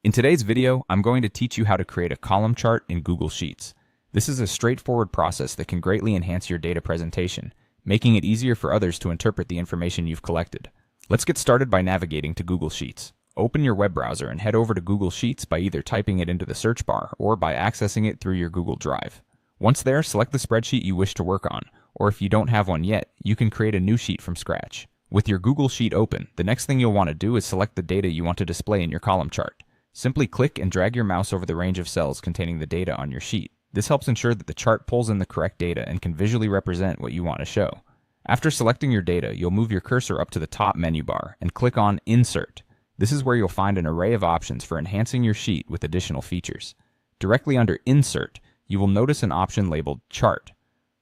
In today's video, I'm going to teach you how to create a column chart in Google Sheets. This is a straightforward process that can greatly enhance your data presentation, making it easier for others to interpret the information you've collected. Let's get started by navigating to Google Sheets. Open your web browser and head over to Google Sheets by either typing it into the search bar or by accessing it through your Google Drive. Once there, select the spreadsheet you wish to work on, or if you don't have one yet, you can create a new sheet from scratch. With your Google Sheet open, the next thing you'll want to do is select the data you want to display in your column chart. Simply click and drag your mouse over the range of cells containing the data on your sheet. This helps ensure that the chart pulls in the correct data and can visually represent what you want to show. After selecting your data, you'll move your cursor up to the top menu bar and click on Insert. This is where you'll find an array of options for enhancing your sheet with additional features. Directly under Insert, you will notice an option labeled Chart.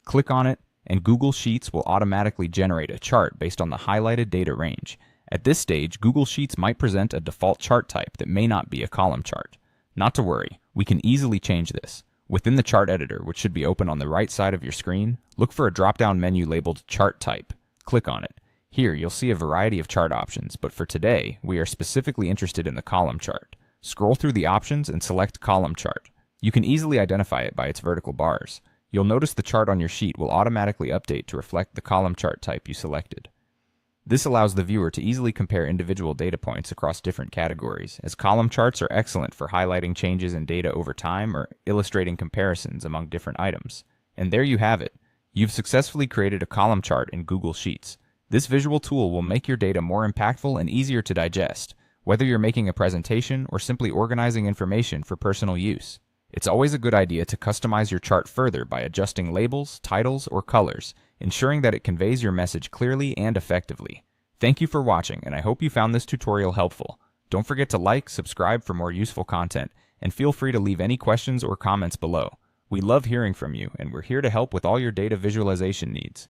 Click on it, and Google Sheets will automatically generate a chart based on the highlighted data range. At this stage, Google Sheets might present a default chart type that may not be a column chart. Not to worry, we can easily change this. Within the chart editor, which should be open on the right side of your screen, look for a drop-down menu labeled Chart Type. Click on it. Here, you'll see a variety of chart options, but for today, we are specifically interested in the column chart. Scroll through the options and select Column Chart. You can easily identify it by its vertical bars. You'll notice the chart on your sheet will automatically update to reflect the column chart type you selected. This allows the viewer to easily compare individual data points across different categories, as column charts are excellent for highlighting changes in data over time or illustrating comparisons among different items. And there you have it. You've successfully created a column chart in Google Sheets. This visual tool will make your data more impactful and easier to digest, whether you're making a presentation or simply organizing information for personal use. It's always a good idea to customize your chart further by adjusting labels, titles, or colors, ensuring that it conveys your message clearly and effectively. Thank you for watching, and I hope you found this tutorial helpful. Don't forget to like, subscribe for more useful content, and feel free to leave any questions or comments below. We love hearing from you, and we're here to help with all your data visualization needs.